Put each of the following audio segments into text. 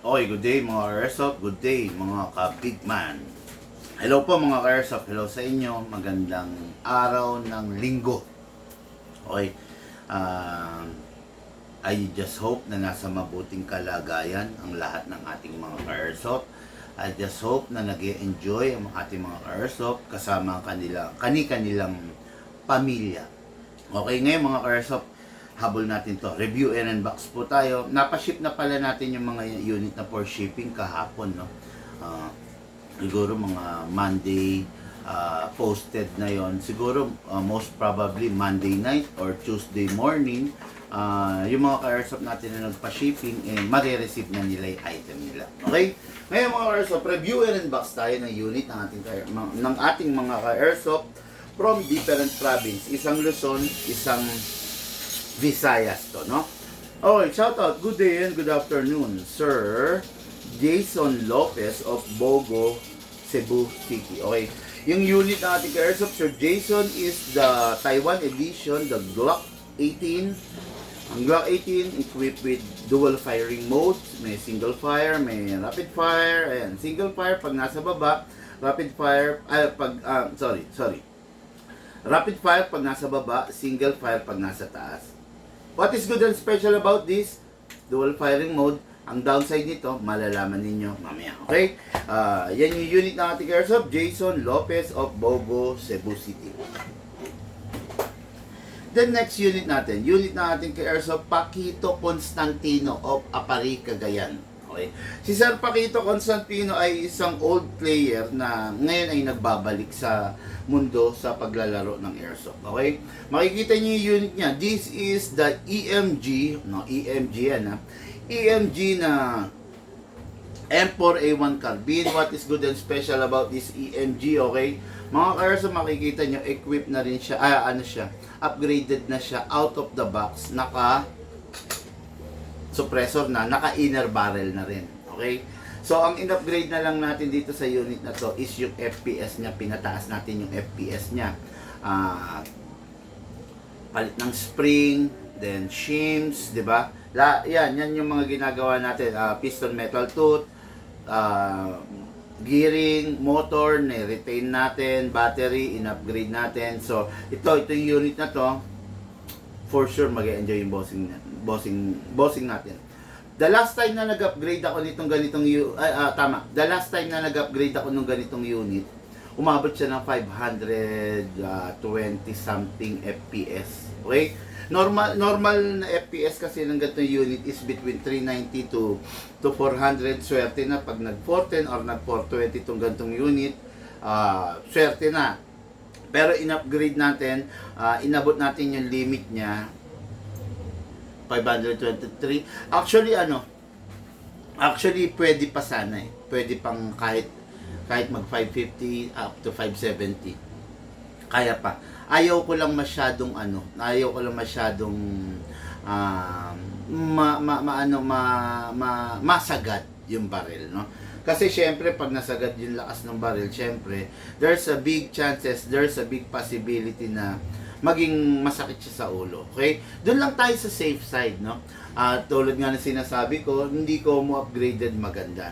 Okay, good day mga ka-airsoft, good day mga ka-big man. Hello po mga ka-airsoft, hello sa inyo, magandang araw ng linggo. Okay, I just hope na nasa mabuting kalagayan ang lahat ng ating mga ka-airsoft. I just hope na nag-enjoy ang ating mga ka-airsoft kasama ang kanilang pamilya. Okay, ngayon mga ka-airsoft, habol natin to. Review and unbox po tayo. Napaship na pala natin yung mga unit na for shipping kahapon, no? Siguro mga Monday posted na yon. Siguro most probably Monday night or Tuesday morning, yung mga ka-airsoft natin na nagpa-shipping, marireceive na nila yung item nila. Okay? Ngayon mga ka-airsoft, review and unbox tayo ng unit ng ating mga ka-airsoft from different province. Isang Luzon, isang Visayas to, no? Okay, shout out. Good day and good afternoon, Sir Jason Lopez of Bogo, Cebu City. Okay, yung unit na ating ka-airsoft, Sir Jason, is the Taiwan edition, the Glock 18. Ang Glock 18 equipped with dual firing modes. May single fire, may rapid fire. Ayan, single fire pag nasa baba, rapid fire, rapid fire pag nasa baba, single fire pag nasa taas. What is good and special about this dual firing mode? Ang downside nito, malalaman ninyo mamaya. Okay? Yan yung unit ng ating airsoft, Jason Lopez of Bogo, Cebu City. The next unit natin, unit ng ating airsoft, Paquito Constantino of Apari, Cagayan. Okay? Si Sir Paquito Constantino ay isang old player na ngayon ay nagbabalik sa mundo sa paglalaro ng airsoft. Okay? Makikita niyo yung unit niya. This is the EMG, EMG na M4A1 carbine. What is good and special about this EMG, okay? Mga ka-airsoft, makikita niyo, equipped na rin siya, upgraded na siya out of the box, naka suppressor na, naka inner barrel na rin. Okay? So, ang in-upgrade na lang natin dito sa unit na to is yung FPS niya. Pinataas natin yung FPS niya. Palit ng spring, then shims, di ba? Yan yung mga ginagawa natin. Piston metal tooth, gearing, motor, retain natin, battery, in-upgrade natin. So, ito yung unit na to, for sure mag-enjoy yung bossing natin. The last time na nag-upgrade ako nitong ganitong The last time na nag-upgrade ako ng ganitong unit, umabot siya ng 520 something FPS. Okay? Normal na FPS kasi ng ganitong unit is between 390 to 400. Swerte na pag nag-410 or nag-420 itong ganitong unit, swerte na. Pero in-upgrade natin, inabot natin yung limit niya 523. Actually pwede pa sana eh. Pwede pang kahit mag 550 up to 570. Kaya pa. Ayaw ko lang masyadong masagad yung barrel, no? Kasi syempre pag nasagad yung lakas ng barrel, syempre there's a big possibility na maging masakit siya sa ulo. Okay? Doon lang tayo sa safe side, no? Tulad nga ng sinasabi ko, hindi ko mo upgraded maganda.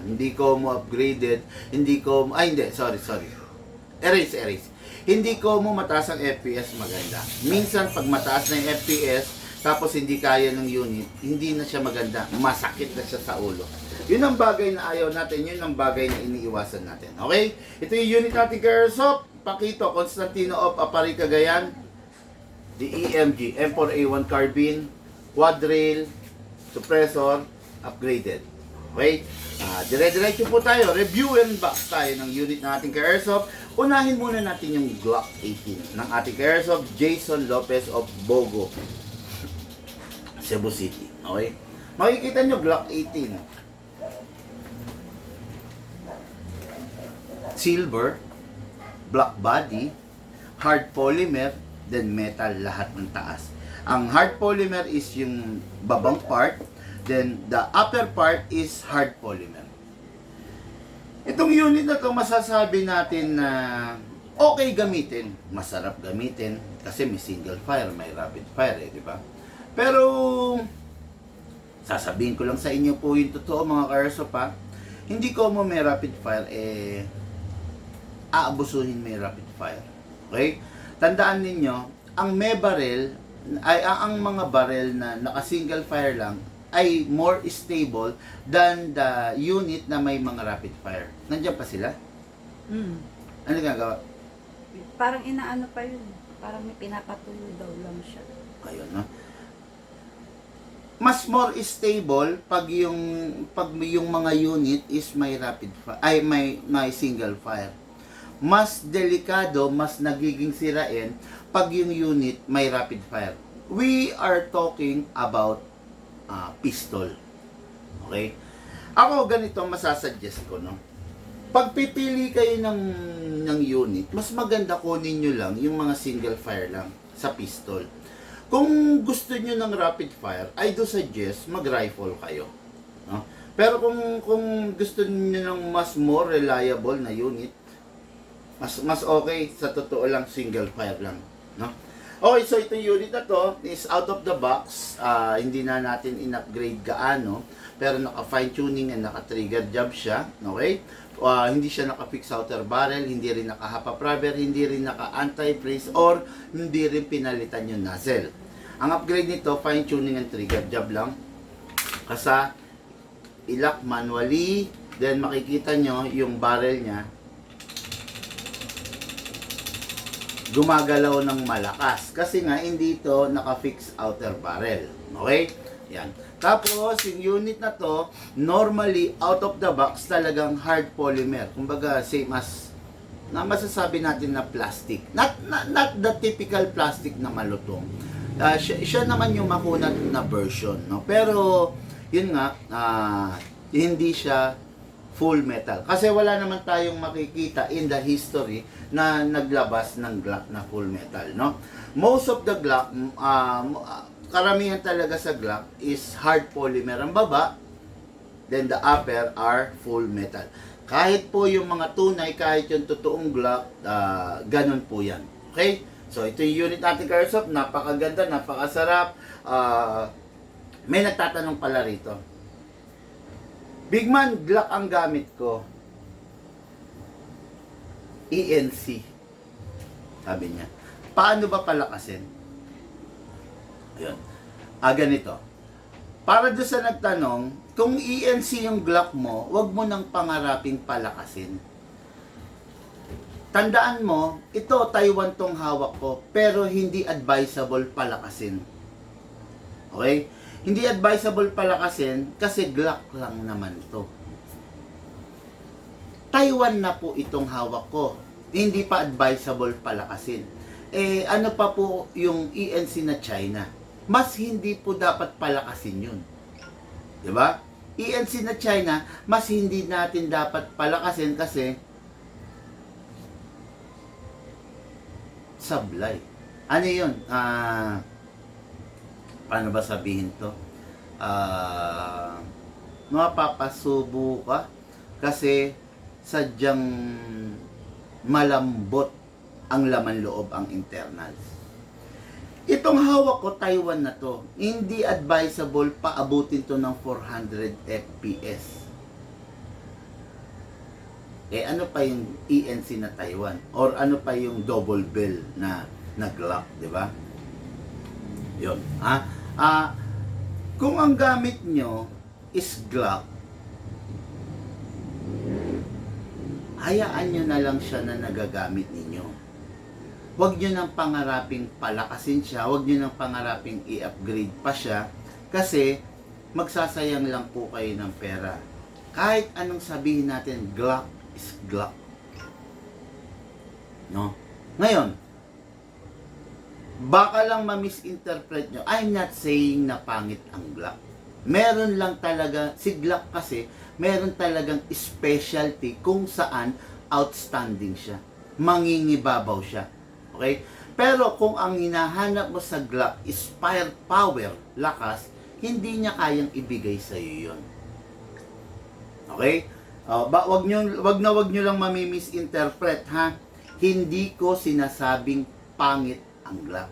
Erase. Hindi ko mo mataas ang FPS maganda. Minsan pag mataas na yung FPS, tapos hindi kaya ng unit, hindi na siya maganda. Masakit na siya sa ulo. Yun ang bagay na ayaw natin, yun ang bagay na iniiwasan natin. Okay? Ito yung unit natin airsoft, Paquito Constantino of Apari, Cagayan. The EMG, M4A1 carbine, quad rail, suppressor, upgraded. Okay? Dire-diretso po tayo. Review and box tayo ng unit ng ating ka-airsoft. Unahin muna natin yung Glock 18 ng ating ka-airsoft, Jason Lopez of Bogo, Cebu City. Okay? Makikita nyo, Glock 18. Silver, black body, hard polymer, then metal lahat ng taas. Ang hard polymer is yung babang part, then the upper part is hard polymer. Itong unit na to, masasabi natin na okay gamitin, masarap gamitin kasi may single fire, may rapid fire, di ba? Pero Sasabihin ko lang sa inyo po yung totoo mga ka-airsoft ha. Hindi ko mo may rapid fire, aabusuhin may rapid fire. Okay? Tandaan ninyo, ang may barrel, ang mga barrel na naka-single fire lang, ay more stable than the unit na may mga rapid fire. Nandiyan pa sila? Mm. Ano ginagawa? Parang inaano pa yun. Parang may pinapatuloy daw lang siya. Ayun, no? Mas more stable pag yung mga unit is may rapid fire, ay may single fire. Mas delikado, mas nagiging sirain pag yung unit may rapid fire. We are talking about pistol. Okay? Ako ganito masasuggest ko, no. Pag pipili kayo ng unit, mas maganda kunin nyo lang yung mga single fire lang sa pistol. Kung gusto nyo ng rapid fire, I do suggest mag-rifle kayo. No? Pero kung gusto niyo ng mas more reliable na unit, mas okay sa totoo lang single fire lang, no? Okay, so itong unit na to is out of the box. Hindi na natin in-upgrade gaano, pero naka-fine tuning and naka-trigger job siya, okay? Hindi siya naka-fix outer barrel, hindi rin naka-half rubber, hindi rin naka-anti-freeze, or hindi rin pinalitan yung nozzle. Ang upgrade nito, fine tuning and trigger job lang. Kasa i-lock manually, then makikita nyo yung barrel niya gumagalaw ng malakas kasi nga hindi ito naka-fix outer barrel. Okay? Yan. Tapos yung unit na to, normally out of the box talagang hard polymer. Kumbaga same as na masasabi natin na plastic. Not the typical plastic na malutong. Siya naman yung makunat na version, no? Pero yun nga, hindi siya full metal. Kasi wala naman tayong makikita in the history na naglabas ng Glock na full metal, no? Most of the Glock, karamihan talaga sa Glock is hard polymer ang baba, then the upper are full metal. Kahit po yung mga tunay, kahit yung totoong Glock, ganun po yan. Okay? So, ito yung unit natin, ka-airsoft. Napakaganda, napakasarap. May nagtatanong pala rito. Big man, Glock ang gamit ko. ENC. Sabi niya. Paano ba palakasin? Ayun. Ganito. Para doon sa nagtanong, kung ENC yung Glock mo, wag mo nang pangaraping palakasin. Tandaan mo, ito Taiwan tong hawak ko, pero hindi advisable palakasin. Okay? Hindi advisable palakasin kasi Glock lang naman to. Taiwan na po itong hawak ko. Hindi pa advisable palakasin. Ano pa po yung ENC na China? Mas hindi po dapat palakasin yun. Diba? ENC na China, mas hindi natin dapat palakasin kasi sablay. Ano yun? Paano ba sabihin to? Mapapasubo ka kasi sadyang malambot ang laman loob, ang internals. Itong hawak ko, Taiwan na to. Hindi advisable paabutin to ng 400 FPS. Ano pa yung ENC na Taiwan? Or ano pa yung double bell na Glock, di ba? Yun. Kung ang gamit nyo is Glock, hayaan nyo na lang siya na nagagamit ninyo. Huwag nyo nang pangaraping palakasin siya, huwag nyo nang pangaraping i-upgrade pa siya, kasi magsasayang lang po kayo ng pera. Kahit anong sabihin natin, Glock is Glock. No? Ngayon, baka lang ma-misinterpret nyo. I'm not saying na pangit ang Glock. Meron lang talaga, si Glock kasi, meron talagang specialty kung saan outstanding siya. Mangingibabaw siya. Okay? Pero kung ang hinahanap mo sa Glock is firepower, lakas, hindi niya kayang ibigay sa iyo yun. Okay? Wag nyo lang mami-misinterpret, ha? Hindi ko sinasabing pangit ang Glock.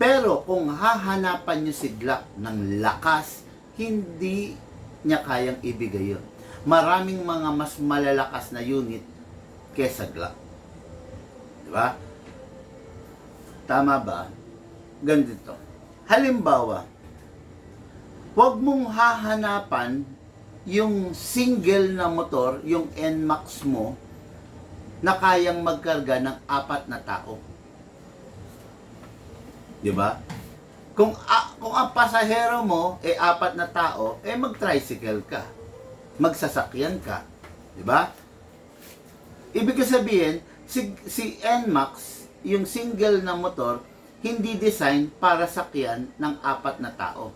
Pero kung hahanapan nyo si Glock ng lakas, hindi niya kayang ibigay yun. Maraming mga mas malalakas na unit kesa Glock. Di ba? Tama ba? Ganito. Halimbawa, huwag mong hahanapan yung single na motor, yung NMAX mo, na kayang magkarga ng 4 na tao. Di ba? Kung ang pasahero mo ay 4 na tao, mag-tricycle ka. Magsasakyan ka. Di ba? Ibig sabihin, si NMAX, yung single na motor, hindi design para sakyan ng 4 na tao.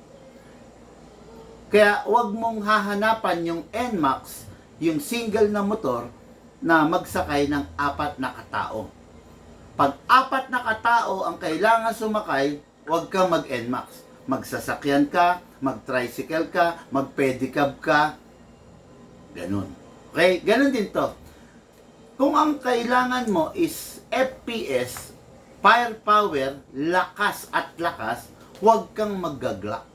Kaya wag mong hahanapan yung NMAX, yung single na motor, na magsakay ng 4 na katao. Pag 4 na katao ang kailangan sumakay, wag ka mag-NMAX. Magsasakyan ka, mag-tricycle ka, mag-pedicab ka. Ganun. Okay? Ganun din to. Kung ang kailangan mo is FPS, firepower, lakas at lakas, huwag kang mag-Glock.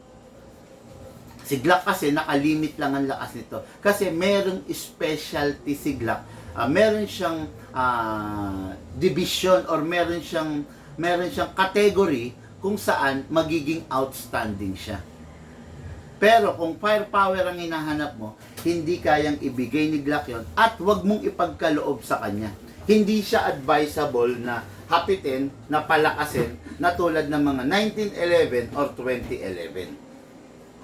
Si Glock kasi nakalimit lang ang lakas nito. Kasi merong specialty si Glock. Meron siyang division or meron siyang category kung saan magiging outstanding siya. Pero kung firepower ang hinahanap mo, hindi kayang ibigay ni Glock yon at wag mong ipagkaloob sa kanya. Hindi siya advisable na hapitin, na palakasin na tulad ng mga 1911 or 2011.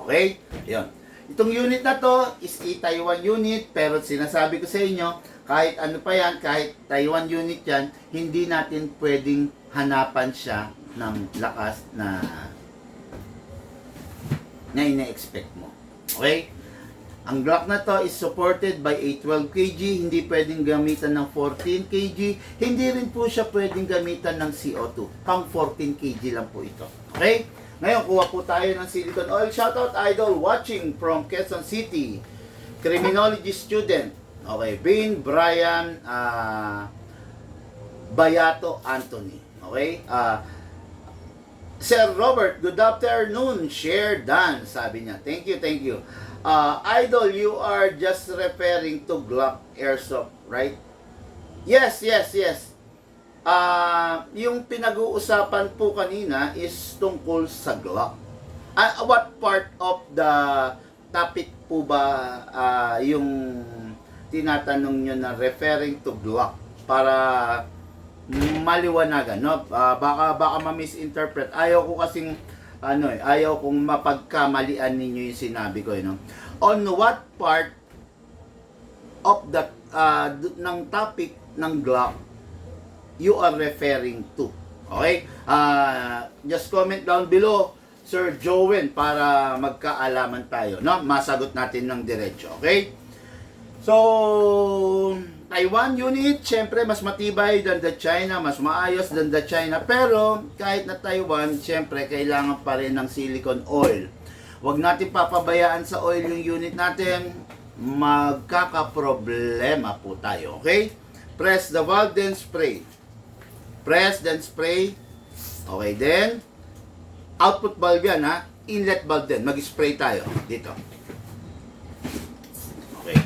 Okay? Yun. Itong unit na to is Taiwan unit, pero sinasabi ko sa inyo, kahit ano pa yan, kahit Taiwan unit yan, hindi natin pwedeng hanapan siya ng lakas na ina-expect mo. Okay? Ang Glock na to is supported by a 12 kg, hindi pwedeng gamitan ng 14 kg, hindi rin po siya pwedeng gamitan ng CO2. Pang 14 kg lang po ito. Okay? Ngayon, kuha po tayo ng silicone oil. Shoutout idol watching from Quezon City. Criminology student. Okay, Bean, Brian, Bayato, Anthony. Okay? Sir Robert, good afternoon. Share done, sabi niya. Thank you, thank you. Idol, you are just referring to Glock Airsoft, right? Yes, yes, yes. Yung pinag-uusapan po kanina is tungkol sa Glock. What part of the topic po ba yung tinatanong nyo na referring to Glock? Para maliwanagan, no? Baka ma-misinterpret. Ayaw ko kasing ayaw kong mapagkamalian ninyo yung sinabi ko, no? On what part of the ng topic ng Glock you are referring to? Okay? Just comment down below, Sir Jowen, para magkaalaman tayo, no? Masagot natin ng diretso, okay? So, Taiwan unit, syempre mas matibay than the China, mas maayos than the China, pero kahit na Taiwan, syempre kailangan pa rin ng silicone oil. Huwag natin papabayaan sa oil yung unit natin, magkakaproblema po tayo, okay? Press the valve, then spray. Press, then spray. Okay, then output valve yan, ha? Inlet valve din. Mag-spray tayo dito. Okay.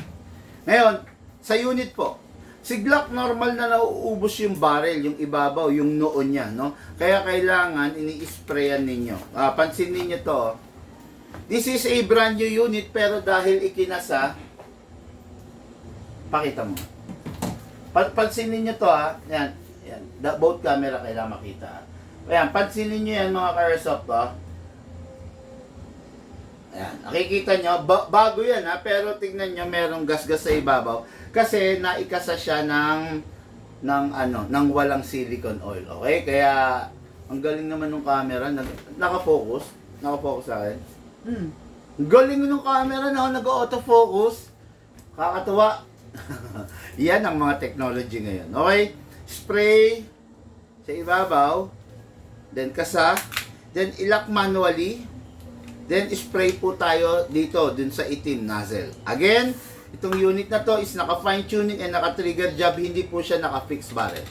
Ngayon, sa unit po, si Glock normal na nauubos yung barrel, yung ibabaw, yung noon niya, no? Kaya kailangan ini-sprayan ninyo. Pansin ninyo to. This is a brand new unit, pero dahil ikinasa, pakita mo. Pansin ninyo to, ha? Yan. Yan. Both camera kailangan makita. Ayan, pansinin nyo yan mga ka-airsoft, to. Ayan, nakikita nyo, bago yan, ha, pero tignan nyo, merong gasgas sa ibabaw kasi naikasa siya ng walang silicone oil. Okay? Kaya ang galing naman ng camera, nakafocus sa akin. Ang galing ng camera na nag-autofocus. Kakatuwa. Yan ang mga technology ngayon. Okay? Spray sa ibabaw, then kasa, then ilak manually, then spray po tayo dito dun sa itim nozzle. Again, itong unit na to is naka fine tuning and naka trigger job, hindi po siya naka fix barrel.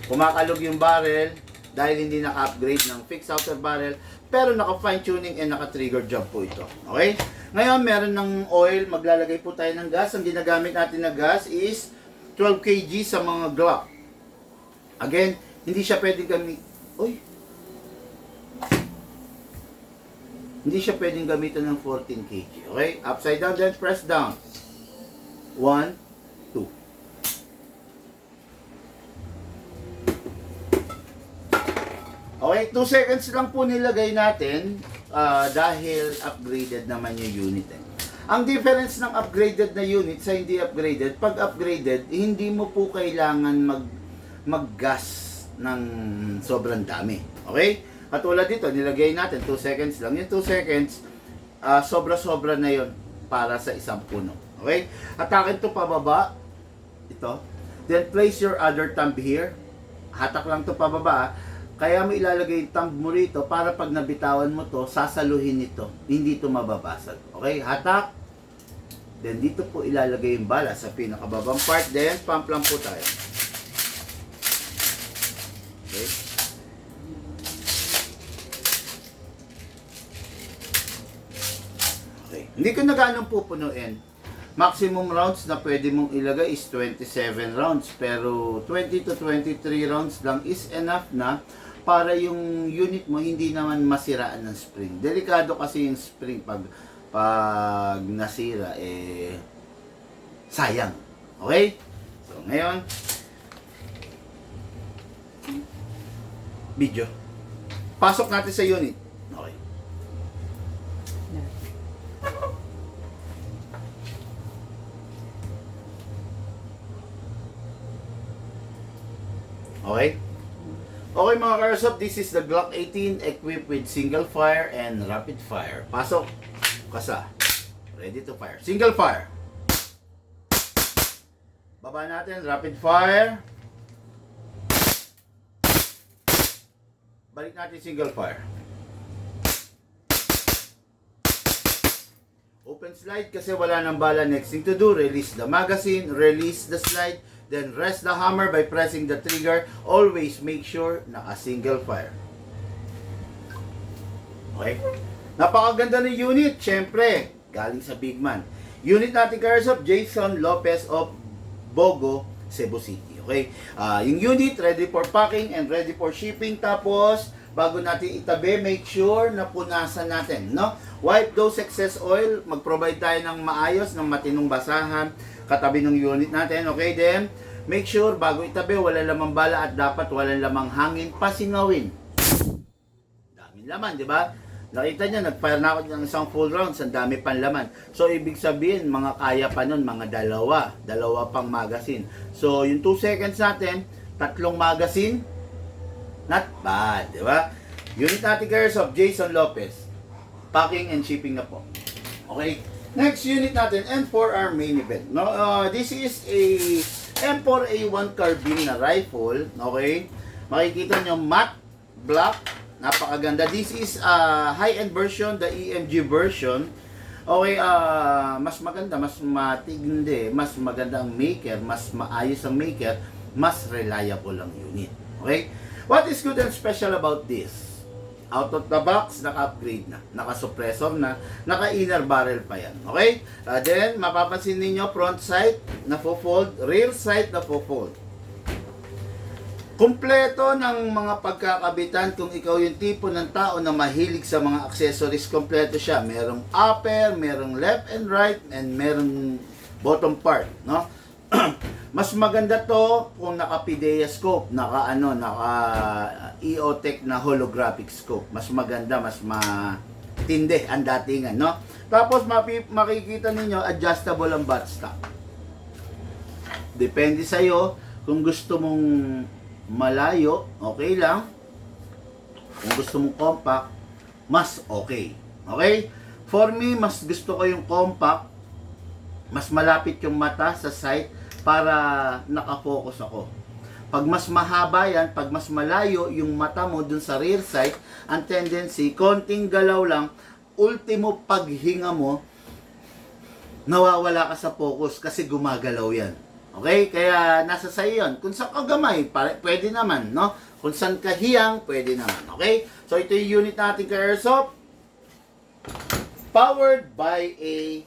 Kumakalog yung barrel, dahil hindi naka-upgrade ng fixed outer barrel, pero naka-fine tuning and naka-trigger job po ito. Okay? Ngayon, meron ng oil, maglalagay po tayo ng gas. Ang ginagamit natin na gas is 12 kg sa mga Glock. Again, hindi siya pwedeng hindi siya pwedeng gamitan ng 14 kg. Okay? Upside down, then press down. 1, 2. Okay, 2 seconds lang po nilagay natin dahil upgraded naman yung unit. Ang difference ng upgraded na unit sa hindi upgraded, pag upgraded, hindi mo po kailangan mag-gas ng sobrang dami. Okay? Katulad dito, nilagay natin 2 seconds lang. Yung 2 seconds, sobra-sobra na yon para sa isang puno. Okay? Hatakin to pababa. Ito. Then place your other thumb here. Hatak lang to pababa. Kaya mo ilalagay yung thumb mo rito para pag nabitawan mo to, sasaluhin ito. Hindi to mababasag. Okay? Hatak. Then dito po ilalagay yung bala sa pinakababang part. Then pump lang po tayo. Okay? Okay. Hindi ko na ganong pupunuin. Maximum rounds na pwede mong ilagay is 27 rounds. Pero 20 to 23 rounds lang is enough na para yung unit mo hindi naman masiraan ng spring. Delikado kasi yung spring pag nasira, sayang. Okay? So, ngayon, video. Pasok natin sa unit. Okay. Okay? Okay mga Karsop, this is the Glock 18 equipped with single fire and rapid fire. Pasok. Kasa. Ready to fire. Single fire. Baba natin. Rapid fire. Balik natin single fire. Open slide kasi wala nang bala. Next thing to do, release the magazine, release the slide, then rest the hammer by pressing the trigger. Always make sure naka-single fire. Okay? Napakaganda ng unit. Siyempre, galing sa big man. Unit natin, Karsop, Jason Lopez of Bogo, Cebu City. Okay? Yung unit, ready for packing and ready for shipping. Tapos, bago natin itabi, make sure na punasan natin. No? Wipe those excess oil. Mag-provide tayo ng maayos, ng matinong basahan katabi ng unit natin. Okay, then make sure bago itabi wala lamang bala at dapat wala lamang hangin, pasingawin. Daming laman, di ba? Nakita niya, nag-fire na ako ng isang full rounds, ang dami pang laman. So, ibig sabihin, mga kaya pa nun, mga dalawa pang magazine. So, yung 2 seconds natin, 3 magazine, not bad, di ba? Unit natin, Karsop, Jason Lopez. Packing and shipping na po. Okay? Next unit natin, M4 our main event. No, this is a M4A1 carbine na rifle. Okay? Makikita nyo, matte black. Napakaganda. This is a high-end version, the EMG version. Okay, mas maganda, mas matindi, mas maganda ang maker, mas maayos ang maker, mas reliable ang unit. Okay? What is good and special about this? Out of the box, naka-upgrade na, naka-suppressor na, naka-inner barrel pa yan. Okay? Then, mapapansin ninyo, front sight na fold, rear sight na fold. Kumpleto ng mga pagkakabitan kung ikaw yung tipo ng tao na mahilig sa mga accessories, kompleto siya. Merong upper, merong left and right, and merong bottom part, no? Mas maganda to kung naka-PDEA scope, naka EOTech na holographic scope. Mas maganda, mas matindi ang datingan, no? Tapos makikita ninyo adjustable ang buttstock. Depende sa iyo kung gusto mong malayo, okay lang. Kung gusto mong compact, mas okay. Okay? For me, mas gusto ko yung compact. Mas malapit yung mata sa sight para nakafocus ako. Pag mas mahaba yan, pag mas malayo yung mata mo dun sa rear sight, ang tendency, konting galaw lang, ultimo paghinga mo, nawawala ka sa focus kasi gumagalaw yan. Okay? Kaya nasa sa'yo yun. Kung sa kagamay, pwede naman, no? Kung saan ka hiyang, pwede naman. Okay? So, ito yung unit natin ka Airsoft. Powered by a...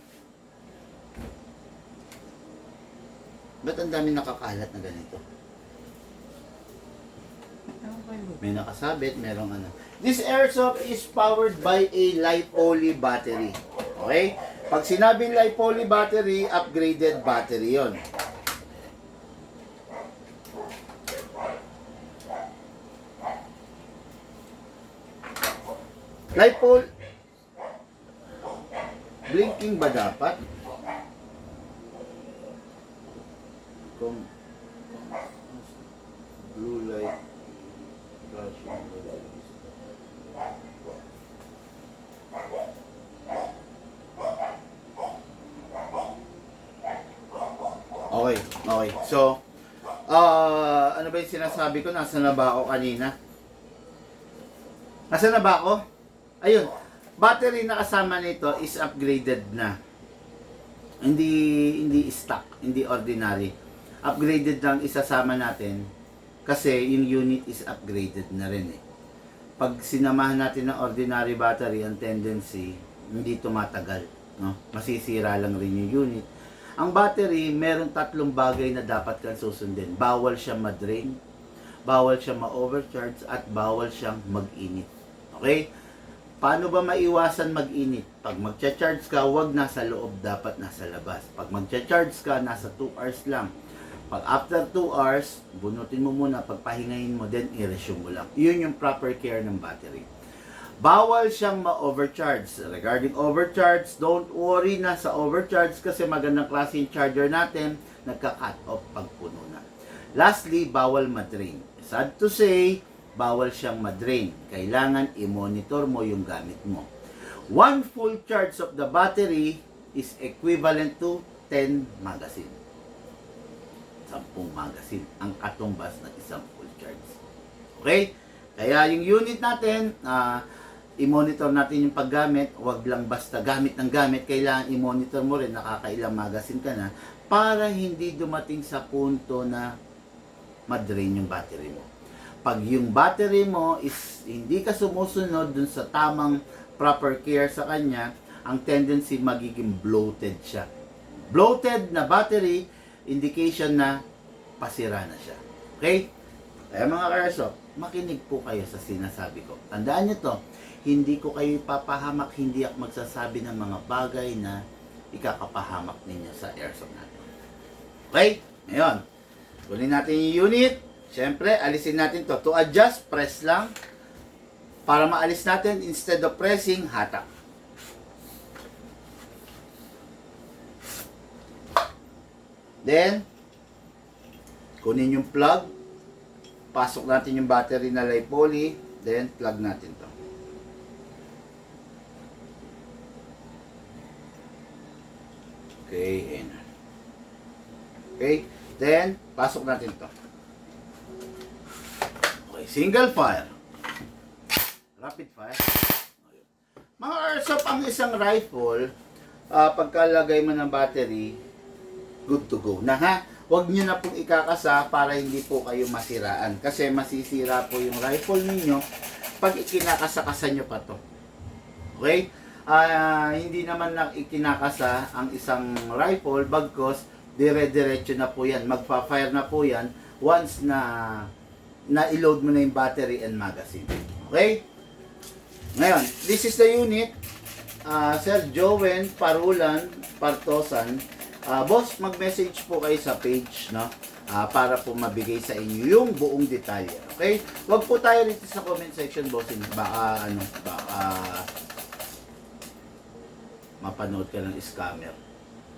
Ba't ang dami nakakalat na ganito? May nakasabit, merong ano. This Airsoft is powered by a LiPoly battery. Okay? Pag sinabing LiPoly battery, upgraded battery yon. LiPoly. Blinking ba dapat? Kung blue light flashing. Okay, okay. So, ano ba yung sinasabi ko? Nasaan na ba ako kanina? Nasaan na ba ako? Ayun, battery na kasama nito is upgraded na. Hindi stock, hindi ordinary. Upgraded lang isasama natin kasi yung unit is upgraded na rin eh. Pag sinamahan natin ng ordinary battery, ang tendency hindi tumatagal, no? Masisira lang rin yung unit. Ang battery, meron 3 bagay na dapat kang susundin. Bawal siyang ma-drain, bawal siyang ma-overcharge, at bawal siyang mag-init. Okay? Paano ba maiwasan mag-init? Pag magcha-charge ka, wag nasa loob, dapat nasa labas. Pag magcha-charge ka, nasa 2 hours lang. Pag after 2 hours, bunutin mo muna, pagpahingayin mo, then i-resume mo lang. Yun yung proper care ng battery. Bawal siyang ma-overcharge. Regarding overcharge, don't worry na sa overcharge kasi magandang klase yung charger natin, nagka-cut off pag puno na. Lastly, bawal ma-drain. Sad to say, bawal siyang ma-drain. Kailangan i-monitor mo yung gamit mo. 1 full charge of the battery is equivalent to 10 magazine. 10 magazine ang katumbas ng isang full charge. Okay? Kaya yung unit natin, i-monitor natin yung paggamit. Huwag lang basta gamit ng gamit. Kailangan i-monitor mo rin, nakakailang magazine ka na, para hindi dumating sa punto na ma-drain yung battery mo. Pag yung battery mo is hindi ka sumusunod dun sa tamang proper care sa kanya, ang tendency magiging bloated siya. Bloated na battery, indication na pasira na siya. Okay? Kaya mga Airsoft, makinig po kayo sa sinasabi ko. Tandaan nyo to, hindi ko kayo ipapahamak, hindi ako magsasabi ng mga bagay na ikakapahamak ninyo sa Airsoft natin. Okay? Ngayon, kunin natin yung unit. Siyempre, alisin natin to. To adjust, press lang. Para maalis natin, instead of pressing, hatak. Then, kunin yung plug. Pasok natin yung battery na LiPoly. Then, plug natin to. Okay, and okay, then, pasok natin to. Okay, single fire. Rapid fire. Mga Airsoft, ang isang rifle, pagkalagay mo ng battery, good to go na ha. Huwag nyo na pong ikakasa para hindi po kayo masiraan. Kasi masisira po yung rifle ninyo pag ikinakasa-kasa nyo pa to. Okay? Hindi naman lang ikinakasa ang isang rifle, bagkos dire-diretso na po yan. Magpa-fire na po yan once na i-load mo na yung battery and magazine. Okay? Ngayon, this is the unit. Sir Joven Parulan Partosan. Boss, mag-message po kayo sa page, no? Para po mabigay sa inyo yung buong detalye. Okay? Huwag po tayo rito sa comment section, bossing. Baka mapanood ka ng scammer.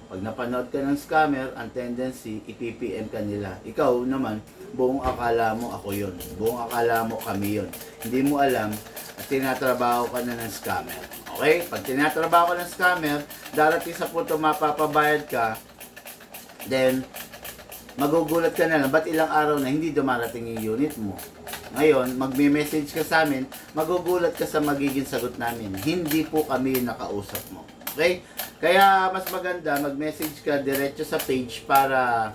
Pag napanood ka ng scammer, ang tendency, i-PPM ka nila. Ikaw naman, buong akala mo ako yun. Buong akala mo kami yun. Hindi mo alam at tinatrabaho ka na ng scammer. Okay? Pag tinatrabaho ka ng scammer, darating sa punto mapapabayad ka, then, magugulat ka na lang, ba't ilang araw na hindi dumarating yung unit mo? Ngayon, magme-message ka sa amin, magugulat ka sa magiging sagot namin. Hindi po kami yung nakausap mo. Okay? Kaya mas maganda mag-message ka diretso sa page para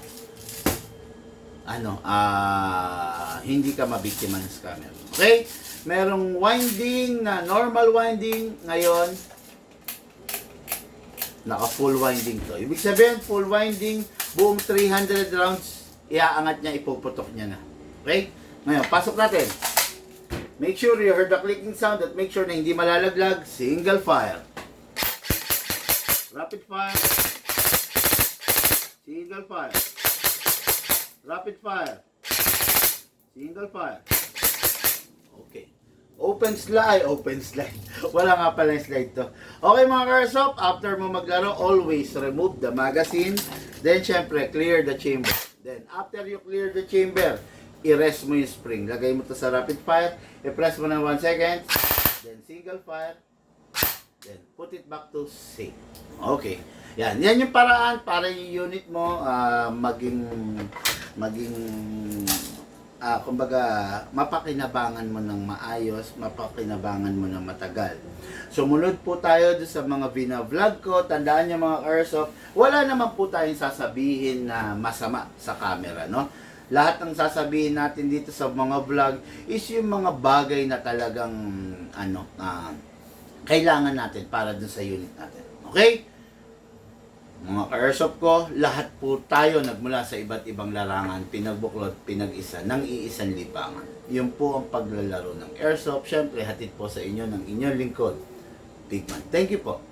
hindi ka mabiktima ng scammer. Okay? Merong winding na normal winding. Ngayon, naka full winding to. Ibig sabihin, full winding, buong 300 rounds, iaangat niya, ipuputok niya na. Okay? Ngayon, pasok natin. Make sure you heard the clicking sound at make sure na hindi malalaglag. Single fire. Rapid fire. Single fire. Rapid fire. Single fire. Okay. Open slide. Wala nga pala yung slide to. Okay mga Airsoft, after mo maglaro, always remove the magazine. Then syempre, clear the chamber. Then after you clear the chamber, i-rest mo yung spring. Lagay mo to sa rapid fire. I-press mo ng 1 second. Then single fire. Then put it back to safe. Okay. Yan yung paraan para yung unit mo kumbaga mapakinabangan mo ng maayos, mapakinabangan mo ng matagal. Sumunod po tayo sa mga bina-vlog ko. Tandaan niyo mga Airsoft, wala naman po tayong sasabihin na masama sa camera, no? Lahat ng sasabihin natin dito sa mga vlog is yung mga bagay na talagang kailangan natin para dun sa unit natin. Okay? Mga ka-Airsoft ko, lahat po tayo nagmula sa iba't ibang larangan, pinagbuklod, pinag-isa, ng iisang libangan. Yun po ang paglalaro ng Airsoft. Siyempre, hatid po sa inyo ng inyong lingkod, Pigman. Thank you po.